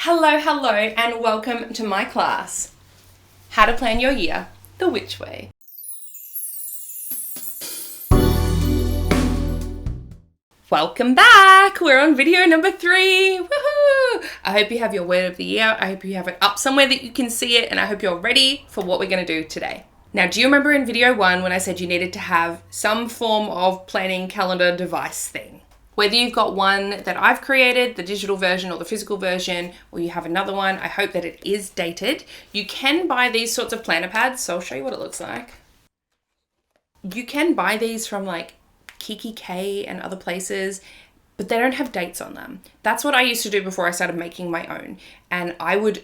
Hello, and welcome to my class, How to Plan Your Year the Witch Way. Welcome back! We're on video number 3. Woohoo! I hope you have your word of the year. I hope you have it up somewhere that you can see it, and I hope you're ready for what we're going to do today. Now, do you remember in video 1 when I said you needed to have some form of planning calendar device thing? Whether you've got one that I've created, the digital version or the physical version, or you have another one, I hope that it is dated. You can buy these sorts of planner pads, so I'll show you what it looks like. You can buy these from like kikki.K and other places, but they don't have dates on them. That's what I used to do before I started making my own. And I would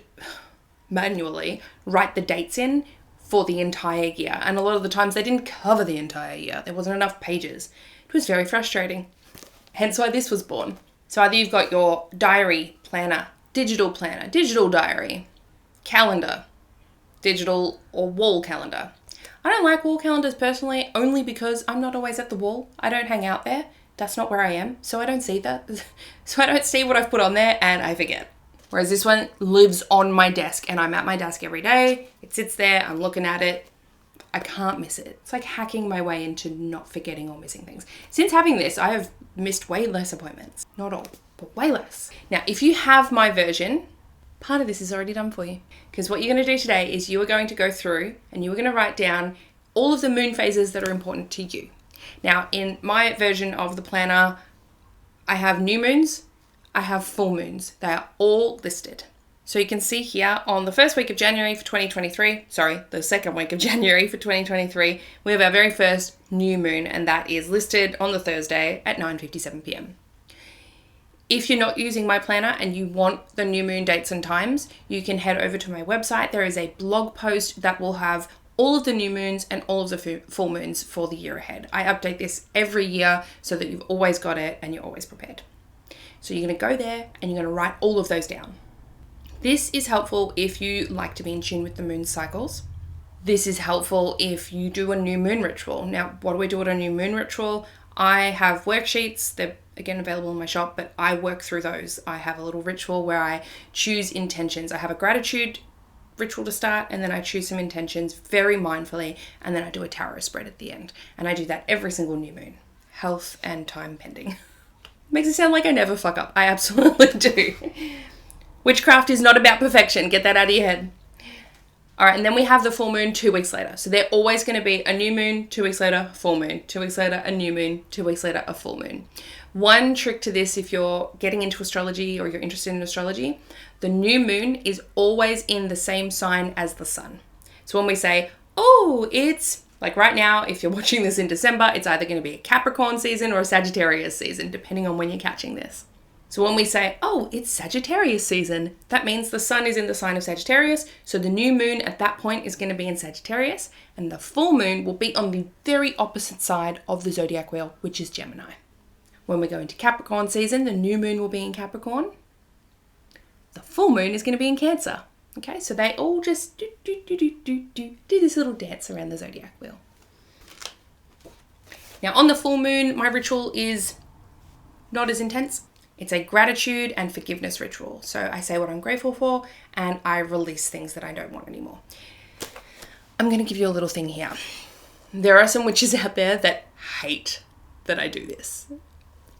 manually write the dates in for the entire year. And a lot of the times they didn't cover the entire year. There wasn't enough pages. It was very frustrating. Hence why this was born. So either you've got your diary planner, digital diary, calendar, digital or wall calendar. I don't like wall calendars personally, only because I'm not always at the wall. I don't hang out there. That's not where I am. So I don't see that. So I don't see what I've put on there and I forget. Whereas this one lives on my desk and I'm at my desk every day. It sits there, I'm looking at it. I can't miss it. It's like hacking my way into not forgetting or missing things. Since having this, I have missed way less appointments. Not all, but way less. Now, if you have my version, part of this is already done for you. Because what you're going to do today is you are going to go through and you are going to write down all of the moon phases that are important to you. Now, in my version of the planner, I have new moons, I have full moons. They are all listed. So you can see here on the first week of January for 2023, the second week of January for 2023, we have our very first new moon, and that is listed on the Thursday at 9:57 p.m. If you're not using my planner and you want the new moon dates and times, you can head over to my website. There is a blog post that will have all of the new moons and all of the full moons for the year ahead. I update this every year so that you've always got it and you're always prepared. So you're going to go there and you're going to write all of those down. This is helpful if you like to be in tune with the moon cycles. This is helpful if you do a new moon ritual. Now, what do we do at a new moon ritual? I have worksheets. They're again available in my shop, but I work through those. I have a little ritual where I choose intentions. I have a gratitude ritual to start, and then I choose some intentions very mindfully, and then I do a tarot spread at the end. And I do that every single new moon. Health and time pending. Makes it sound like I never fuck up. I absolutely do. Witchcraft is not about perfection. Get that out of your head. All right, and then we have the full moon 2 weeks later. So they're always going to be a new moon, 2 weeks later, full moon, 2 weeks later, a new moon, 2 weeks later, a full moon. One trick to this, if you're getting into astrology or you're interested in astrology, the new moon is always in the same sign as the sun. So when we say, oh, it's like right now, if you're watching this in December, it's either going to be a Capricorn season or a Sagittarius season, depending on when you're catching this. So when we say, oh, it's Sagittarius season, that means the sun is in the sign of Sagittarius. So the new moon at that point is going to be in Sagittarius, and the full moon will be on the very opposite side of the zodiac wheel, which is Gemini. When we go into Capricorn season, the new moon will be in Capricorn. The full moon is going to be in Cancer. Okay, so they all just do this little dance around the zodiac wheel. Now on the full moon, my ritual is not as intense. It's a gratitude and forgiveness ritual. So I say what I'm grateful for and I release things that I don't want anymore. I'm going to give you a little thing here. There are some witches out there that hate that I do this.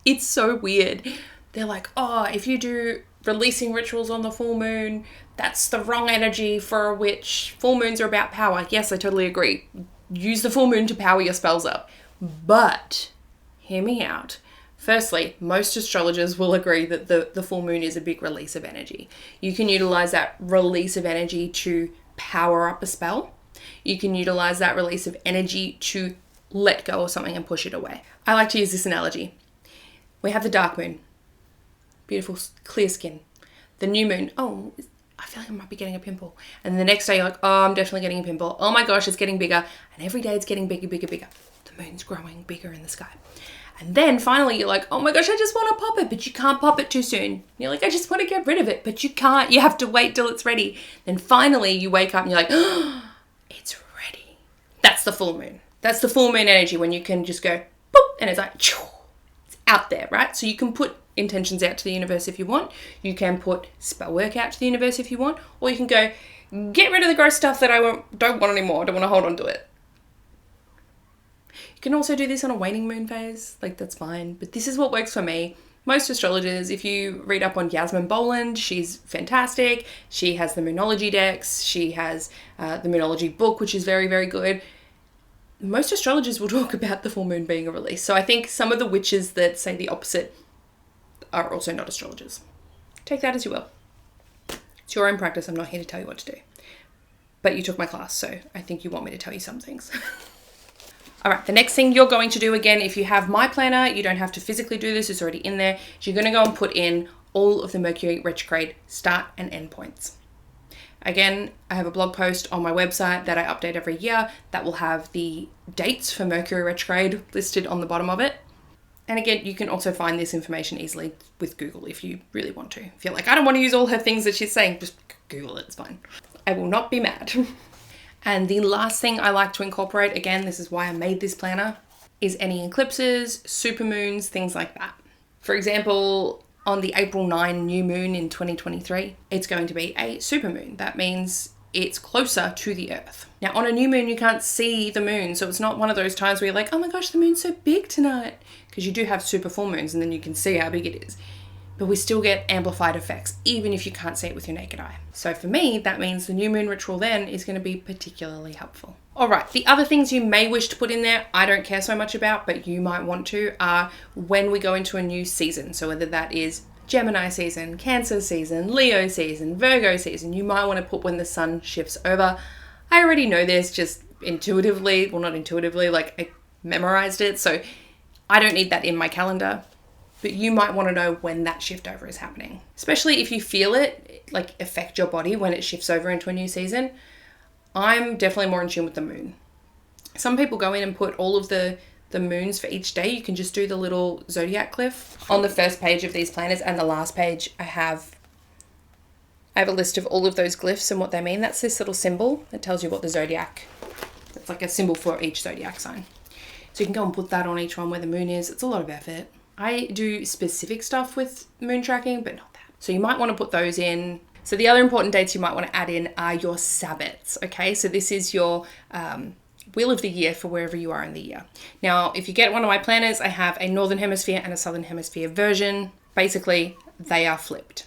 It's so weird. They're like, oh, if you do releasing rituals on the full moon, that's the wrong energy for a witch. Full moons are about power. Yes, I totally agree. Use the full moon to power your spells up. But hear me out. Firstly, most astrologers will agree that the full moon is a big release of energy. You can utilize that release of energy to power up a spell. You can utilize that release of energy to let go of something and push it away. I like to use this analogy. We have the dark moon. Beautiful, clear skin. The new moon. Oh, I feel like I might be getting a pimple. And the next day you're like, oh, I'm definitely getting a pimple. Oh my gosh, it's getting bigger. And every day it's getting bigger. The moon's growing bigger in the sky. And then finally you're like, oh my gosh, I just want to pop it, but you can't pop it too soon. You're like, I just want to get rid of it, but you can't. You have to wait till it's ready. Then finally you wake up and you're like, oh, it's ready. That's the full moon. That's the full moon energy when you can just go, boop, and it's like, it's out there, right? So you can put intentions out to the universe if you want. You can put spell work out to the universe if you want, or you can go, get rid of the gross stuff that I don't want anymore. I don't want to hold on to it. You can also do this on a waning moon phase, like that's fine. But this is what works for me. Most astrologers, if you read up on Yasmin Boland, she's fantastic. She has the Moonology decks. She has the Moonology book, which is very, very good. Most astrologers will talk about the full moon being a release. So I think some of the witches that say the opposite are also not astrologers. Take that as you will. It's your own practice. I'm not here to tell you what to do. But you took my class, so I think you want me to tell you some things. All right, the next thing you're going to do, again, if you have my planner, you don't have to physically do this, it's already in there. You're going to go and put in all of the Mercury retrograde start and end points. Again, I have a blog post on my website that I update every year that will have the dates for Mercury retrograde listed on the bottom of it. And again, you can also find this information easily with Google if you really want to. If you're like, I don't want to use all her things that she's saying, just Google it, it's fine. I will not be mad. And the last thing I like to incorporate, again, this is why I made this planner, is any eclipses, supermoons, things like that. For example, on the April 9 new moon in 2023, it's going to be a supermoon. That means it's closer to the Earth. Now, on a new moon, you can't see the moon, so it's not one of those times where you're like, oh my gosh, the moon's so big tonight. Because you do have super full moons, and then you can see how big it is. But we still get amplified effects, even if you can't see it with your naked eye. So for me, that means the new moon ritual then is going to be particularly helpful. All right, the other things you may wish to put in there, I don't care so much about, but you might want to, are when we go into a new season. So whether that is Gemini season, Cancer season, Leo season, Virgo season, you might want to put when the sun shifts over. I already know this just intuitively, well, not intuitively, like I memorized it. So I don't need that in my calendar. But you might want to know when that shift over is happening. Especially if you feel it like affect your body when it shifts over into a new season. I'm definitely more in tune with the moon. Some people go in and put all of the moons for each day. You can just do the little zodiac glyph. On the first page of these planners and the last page, I have a list of all of those glyphs and what they mean. That's this little symbol that tells you what the zodiac, it's like a symbol for each zodiac sign. So you can go and put that on each one where the moon is. It's a lot of effort. I do specific stuff with moon tracking, but not that. So you might want to put those in. So the other important dates you might want to add in are your Sabbats, okay? So this is your wheel of the year for wherever you are in the year. Now, if you get one of my planners, I have a Northern Hemisphere and a Southern Hemisphere version. Basically, they are flipped.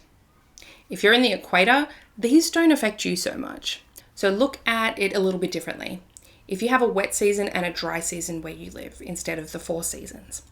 If you're in the equator, these don't affect you so much. So look at it a little bit differently. If you have a wet season and a dry season where you live instead of the 4 seasons,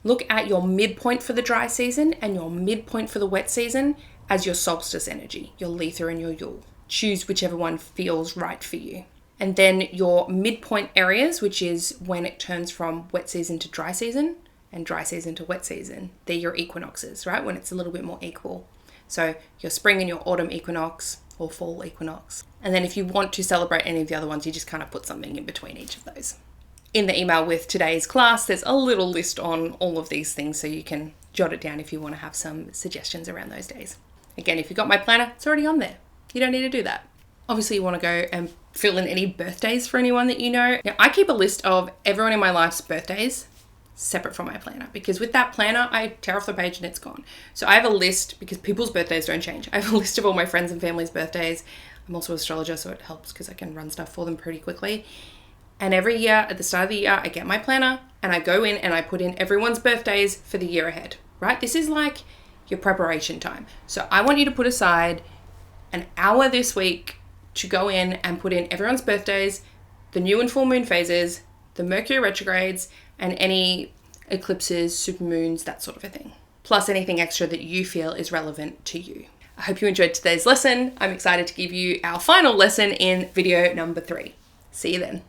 look at your midpoint for the dry season and your midpoint for the wet season as your solstice energy, your Letha and your Yule. Choose whichever one feels right for you. And then your midpoint areas, which is when it turns from wet season to dry season and dry season to wet season, they're your equinoxes, right? When it's a little bit more equal. So your spring and your autumn equinox or fall equinox. And then if you want to celebrate any of the other ones, you just kind of put something in between each of those. In the email with today's class, there's a little list on all of these things so you can jot it down if you want to have some suggestions around those days. Again, if you've got my planner, it's already on there. You don't need to do that. Obviously, you want to go and fill in any birthdays for anyone that you know. Now, I keep a list of everyone in my life's birthdays separate from my planner because with that planner, I tear off the page and it's gone. So I have a list because people's birthdays don't change. I have a list of all my friends and family's birthdays. I'm also an astrologer, so it helps because I can run stuff for them pretty quickly. And every year, at the start of the year, I get my planner and I go in and I put in everyone's birthdays for the year ahead, right? This is like your preparation time. So I want you to put aside an hour this week to go in and put in everyone's birthdays, the new and full moon phases, the Mercury retrogrades, and any eclipses, supermoons, that sort of a thing. Plus anything extra that you feel is relevant to you. I hope you enjoyed today's lesson. I'm excited to give you our final lesson in video number 3. See you then.